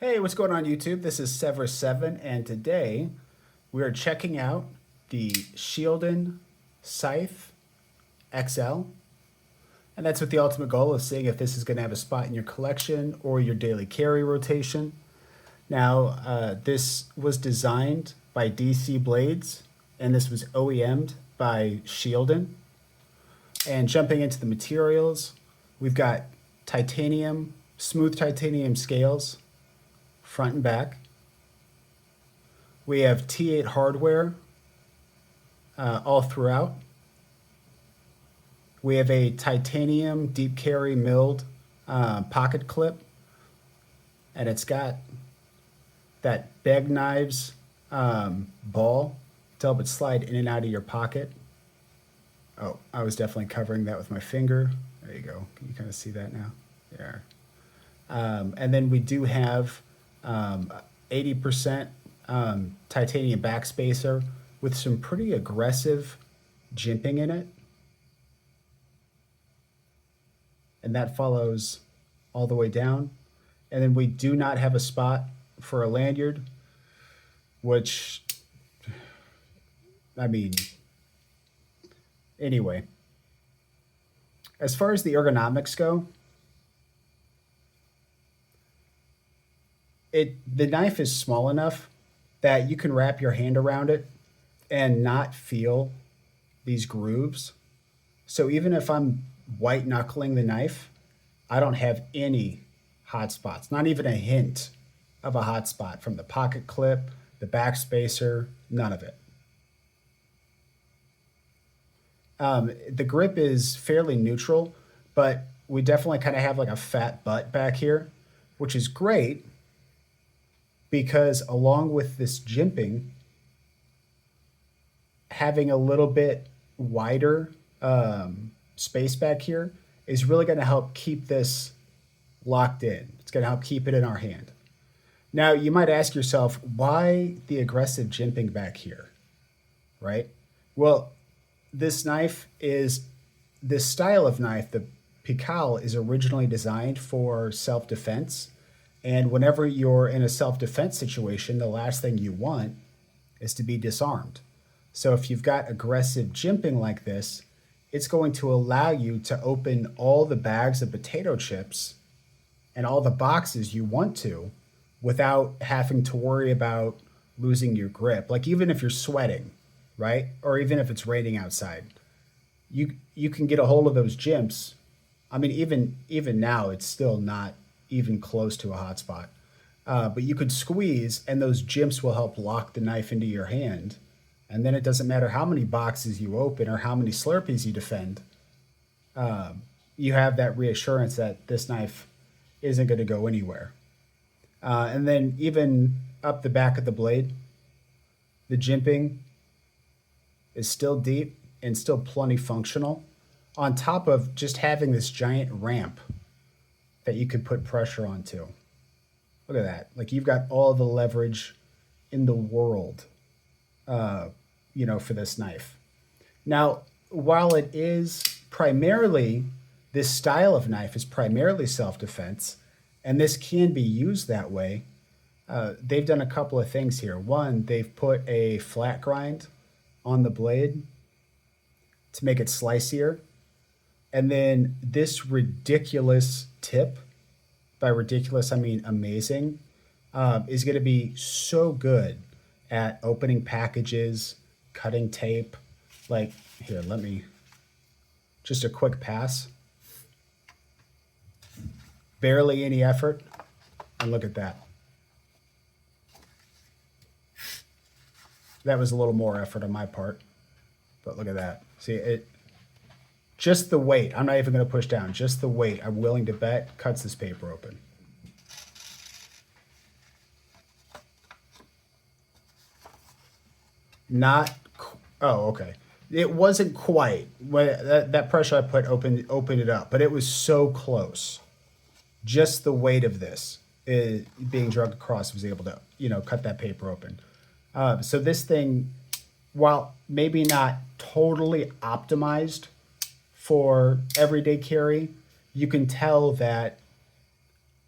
Hey, what's going on YouTube? This is Sever7 and today we are checking out the Shieldon Scythe XL. And that's with the ultimate goal of seeing if this is going to have a spot in your collection or your daily carry rotation. Now, this was designed by DC Blades and this was OEM'd by Shieldon. And jumping into the materials, we've got titanium, smooth titanium scales, front and back. We have T8 hardware all throughout. We have a titanium deep carry milled pocket clip, and it's got that bag knives ball to help it slide in and out of your pocket. Oh, I was definitely covering that with my finger. There you go. Can you kind of see that now? There. And then we do have 80% titanium backspacer with some pretty aggressive jimping in it. And that follows all the way down. And then we do not have a spot for a lanyard, which, I mean, anyway. As far as the ergonomics go, the knife is small enough that you can wrap your hand around it and not feel these grooves. So even if I'm white knuckling the knife, I don't have any hot spots, not even a hint of a hot spot from the pocket clip, the backspacer, none of it. The grip is fairly neutral, but we definitely kind of have like a fat butt back here, which is great because along with this jimping, having a little bit wider space back here is really going to help keep this locked in. It's going to help keep it in our hand. Now, you might ask yourself, why the aggressive jimping back here, right? Well, this style of knife, the Pikal, is originally designed for self-defense. And whenever you're in a self-defense situation, the last thing you want is to be disarmed. So if you've got aggressive jimping like this, it's going to allow you to open all the bags of potato chips and all the boxes you want to without having to worry about losing your grip. Like even if you're sweating, right? Or even if it's raining outside, you can get a hold of those jimps. I mean, even now, it's still not even close to a hot spot. But you could squeeze and those jimps will help lock the knife into your hand. And then it doesn't matter how many boxes you open or how many Slurpees you defend. You have that reassurance that this knife isn't going to go anywhere. And then even up the back of the blade, the jimping is still deep and still plenty functional, on top of just having this giant ramp that you could put pressure onto. Look at that. Like you've got all the leverage in the world, for this knife. Now, while it is primarily, this style of knife is primarily self-defense, and this can be used that way, they've done a couple of things here. One, they've put a flat grind on the blade to make it slicier. And then this ridiculous tip, by ridiculous, I mean amazing, is going to be so good at opening packages, cutting tape. Like, here, just a quick pass. Barely any effort. And look at that. That was a little more effort on my part, but look at that. See, it, just the weight, I'm not even going to push down, just the weight, I'm willing to bet, cuts this paper open. Oh, okay. It wasn't quite, that pressure I put opened it up, but it was so close. Just the weight of this being dragged across was able to, cut that paper open. So this thing, while maybe not totally optimized for everyday carry, you can tell that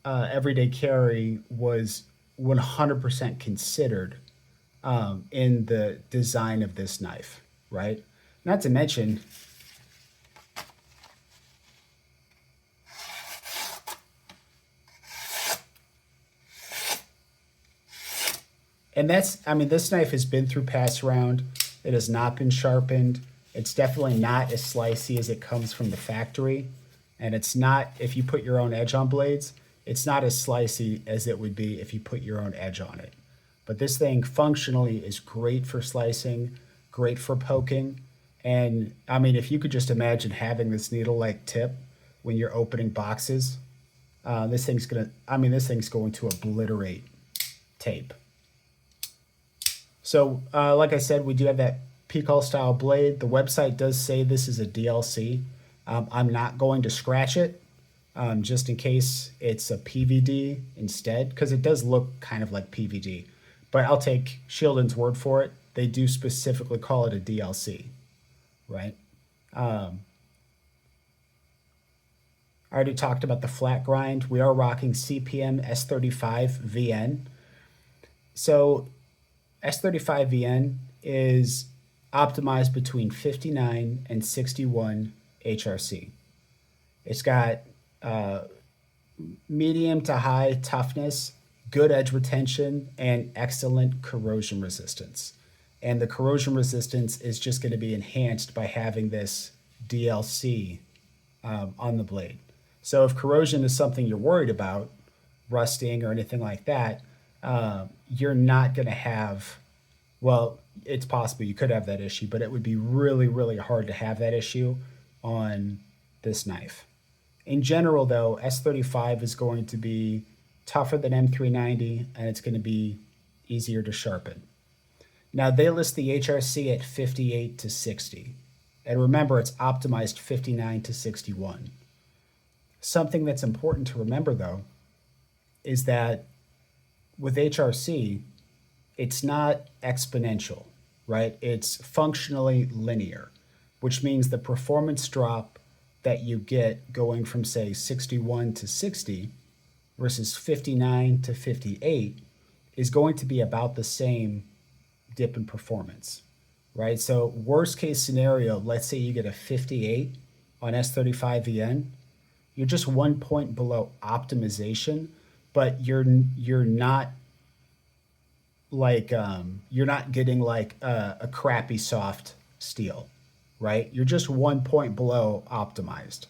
everyday carry was 100% considered in the design of this knife, right? Not to mention, and that's, I mean, this knife has been through pass round. It has not been sharpened. It's definitely not as slicey as it comes from the factory. And it's not, if you put your own edge on blades, it's not as slicey as it would be if you put your own edge on it. But this thing functionally is great for slicing, great for poking. And I mean, if you could just imagine having this needle-like tip when you're opening boxes, this thing's going to obliterate tape. So, like I said, we do have that Picol style blade. The website does say this is a DLC. I'm not going to scratch it, just in case it's a PVD instead, because it does look kind of like PVD. But I'll take Shieldon's word for it. They do specifically call it a DLC, right? I already talked about the flat grind. We are rocking CPM S35 VN. So S35 VN is optimized between 59 and 61 HRC. It's got medium to high toughness, good edge retention, and excellent corrosion resistance. And the corrosion resistance is just going to be enhanced by having this DLC on the blade. So if corrosion is something you're worried about, rusting or anything like that, you're not going to have, well, it's possible you could have that issue, but it would be really, really hard to have that issue on this knife. In general, though, S35 is going to be tougher than M390, and it's going to be easier to sharpen. Now, they list the HRC at 58 to 60. And remember, it's optimized 59 to 61. Something that's important to remember, though, is that with HRC, it's not exponential, right? It's functionally linear, which means the performance drop that you get going from, say, 61 to 60 versus 59 to 58 is going to be about the same dip in performance, right? So worst case scenario, let's say you get a 58 on S35 VN, you're just 1 point below optimization, but you're not like you're not getting like a crappy soft steel, right? You're just 1 point below optimized.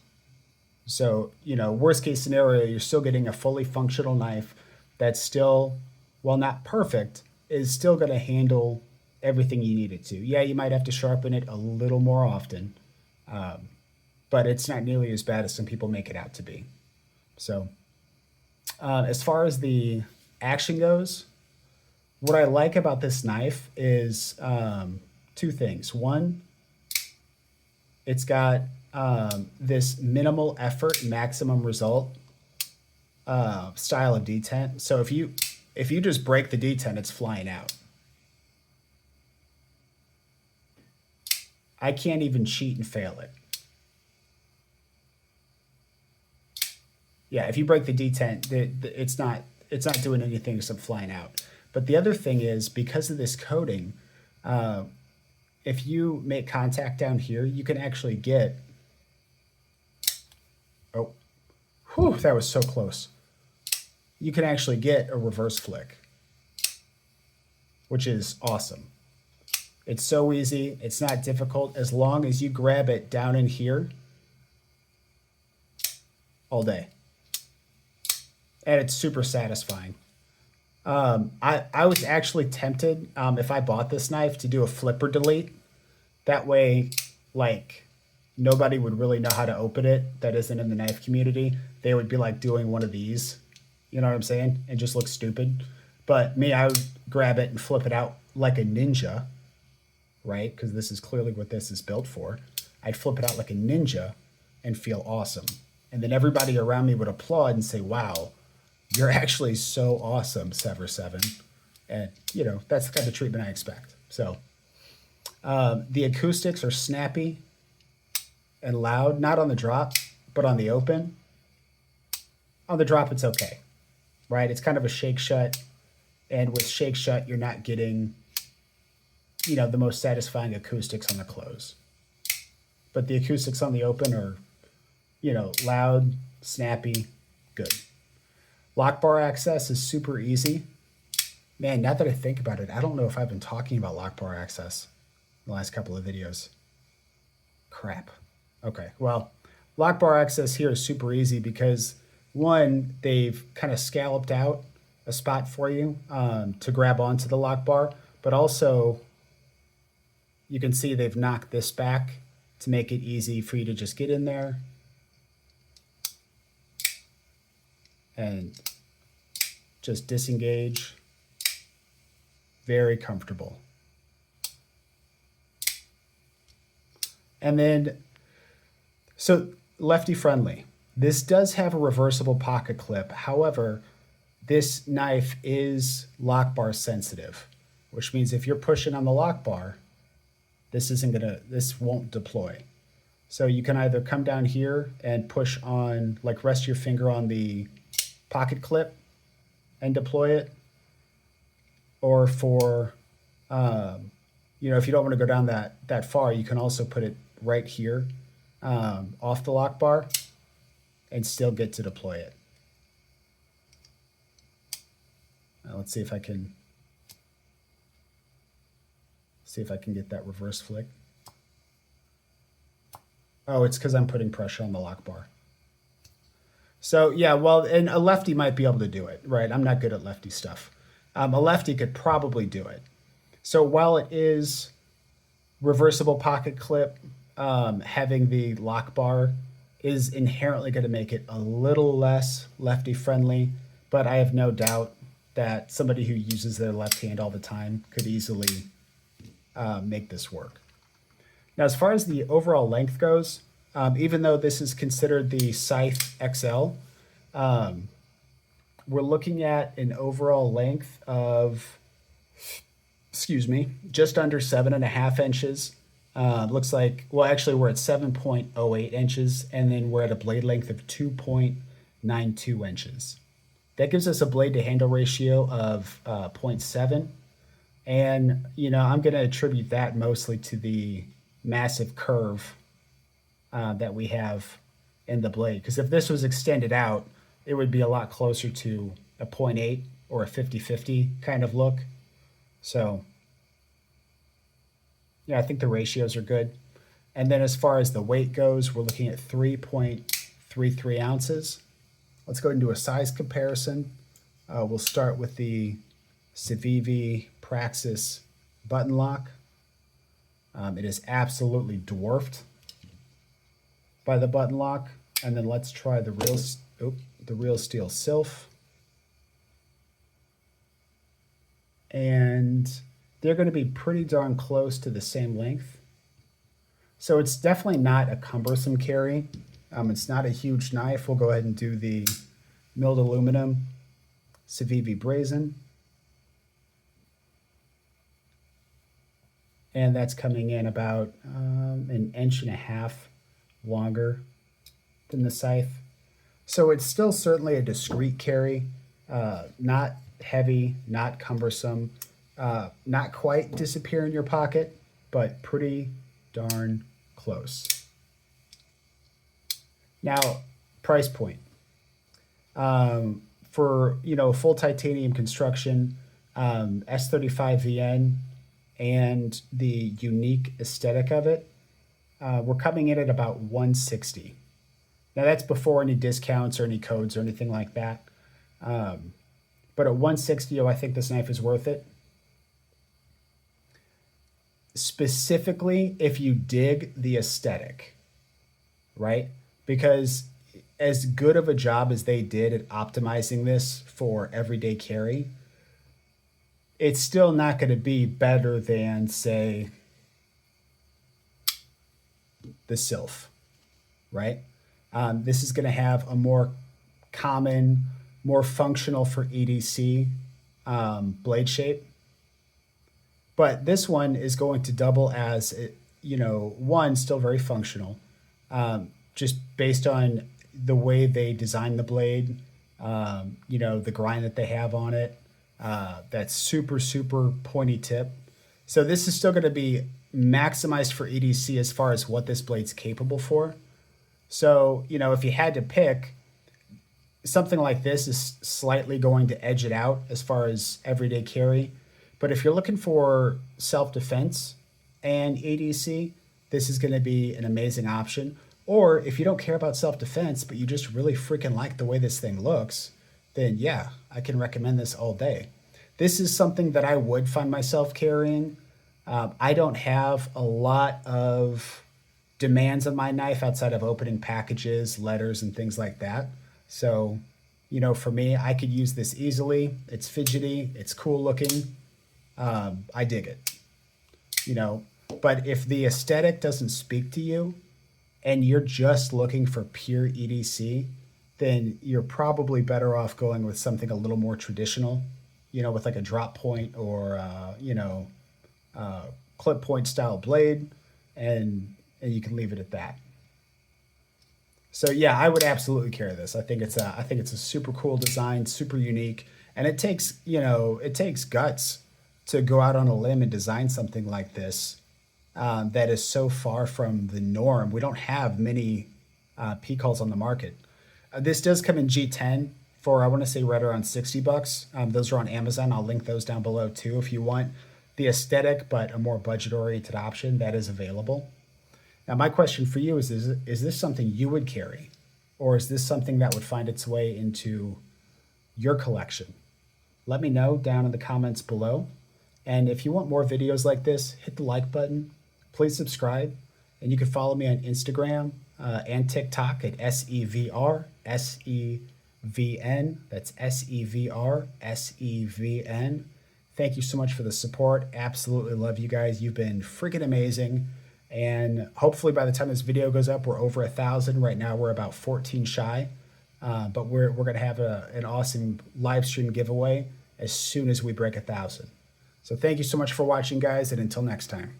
So, you know, worst case scenario, you're still getting a fully functional knife that's still, while not perfect, is still going to handle everything you need it to. Yeah, you might have to sharpen it a little more often, but it's not nearly as bad as some people make it out to be. So, as far as the action goes, what I like about this knife is two things. One, it's got this minimal effort, maximum result style of detent. So if you just break the detent, it's flying out. I can't even cheat and fail it. Yeah, if you break the detent, it's not doing anything except flying out. But the other thing is, because of this coating, if you make contact down here, you can actually get, oh, whew, that was so close. You can actually get a reverse flick, which is awesome. It's so easy. It's not difficult. As long as you grab it down in here all day. And it's super satisfying. I was actually tempted, if I bought this knife, to do a flipper delete. That way, like, nobody would really know how to open it that isn't in the knife community. They would be like doing one of these, you know what I'm saying? And just look stupid. But me, I would grab it and flip it out like a ninja, right? Because this is clearly what this is built for. I'd flip it out like a ninja and feel awesome. And then everybody around me would applaud and say, wow, you're actually so awesome, Sever 7. And, you know, that's the kind of treatment I expect. So the acoustics are snappy and loud, not on the drop, but on the open. On the drop, it's okay. right? It's kind of a shake shut. And with shake shut, you're not getting, the most satisfying acoustics on the close. But the acoustics on the open are, loud, snappy, good. Lock bar access is super easy. Man, now that I think about it, I don't know if I've been talking about lock bar access in the last couple of videos. Crap. Okay, well, lock bar access here is super easy because, one, they've kind of scalloped out a spot for you to grab onto the lock bar, but also you can see they've knocked this back to make it easy for you to just get in there and just disengage. Very comfortable. And then, so lefty friendly. This does have a reversible pocket clip. However, this knife is lock bar sensitive, which means if you're pushing on the lock bar, this won't deploy. So you can either come down here and push on, like rest your finger on the pocket clip and deploy it. Or for, if you don't want to go down that far, you can also put it right here off the lock bar and still get to deploy it. Now let's see if I can get that reverse flick. Oh, it's because I'm putting pressure on the lock bar. So yeah, well, and a lefty might be able to do it, right? I'm not good at lefty stuff. A lefty could probably do it. So while it is reversible pocket clip, having the lock bar is inherently going to make it a little less lefty friendly, but I have no doubt that somebody who uses their left hand all the time could easily make this work. Now, as far as the overall length goes, even though this is considered the Scythe XL, we're looking at an overall length of, just under 7.5 inches. Looks like, well, actually we're at 7.08 inches, and then we're at a blade length of 2.92 inches. That gives us a blade to handle ratio of 0.7. And, I'm going to attribute that mostly to the massive curve that we have in the blade. Because if this was extended out, it would be a lot closer to a 0.8 or a 50-50 kind of look. So, yeah, I think the ratios are good. And then as far as the weight goes, we're looking at 3.33 ounces. Let's go ahead and do a size comparison. We'll start with the Civivi Praxis button lock. It is absolutely dwarfed by the button lock. And then let's try the Real Steel Sylph. And they're going to be pretty darn close to the same length. So it's definitely not a cumbersome carry. It's not a huge knife. We'll go ahead and do the milled aluminum Civivi Brazen. And that's coming in about 1.5 inches longer than the Scythe. So it's still certainly a discreet carry, not heavy, not cumbersome, not quite disappear in your pocket, but pretty darn close. Now, price point. For full titanium construction, S35VN, and the unique aesthetic of it, we're coming in at about $160. Now that's before any discounts or any codes or anything like that. But at $160, I think this knife is worth it. Specifically, if you dig the aesthetic, right? Because as good of a job as they did at optimizing this for everyday carry, it's still not going to be better than, say, the Sylph, right? This is going to have a more common, more functional for EDC blade shape. But this one is going to double as, one, still very functional, just based on the way they designed the blade You know, the grind that they have on it, that super, super pointy tip. So this is still going to be maximized for EDC as far as what this blade's capable for. So, you know, if you had to pick, something like this is slightly going to edge it out as far as everyday carry. But if you're looking for self-defense and ADC, this is going to be an amazing option. Or if you don't care about self-defense, but you just really freaking like the way this thing looks, then yeah, I can recommend this all day. This is something that I would find myself carrying. I don't have a lot of demands on my knife outside of opening packages, letters, and things like that. So, you know, for me, I could use this easily. It's fidgety, it's cool looking. I dig it, you know. But if the aesthetic doesn't speak to you and you're just looking for pure EDC, then you're probably better off going with something a little more traditional, you know, with like a drop point or, clip point style blade, and you can leave it at that. So yeah, I would absolutely carry this. I think it's a super cool design, super unique, and it takes, you know, it takes guts to go out on a limb and design something like this, that is so far from the norm. We don't have many P calls on the market. This does come in G10 for, I want to say, right around $60. Those are on Amazon. I'll link those down below too if you want the aesthetic but a more budget oriented option. That is available. Now, my question for you is this something you would carry? Or is this something that would find its way into your collection? Let me know down in the comments below. And if you want more videos like this, hit the like button. Please subscribe. And you can follow me on Instagram and TikTok at SEVR, SEVN. That's SEVR, SEVN. Thank you so much for the support. Absolutely love you guys. You've been freaking amazing. And hopefully by the time this video goes up, we're over 1,000. Right now we're about 14 shy. But we're going to have an awesome live stream giveaway as soon as we break 1,000. So thank you so much for watching, guys, and until next time.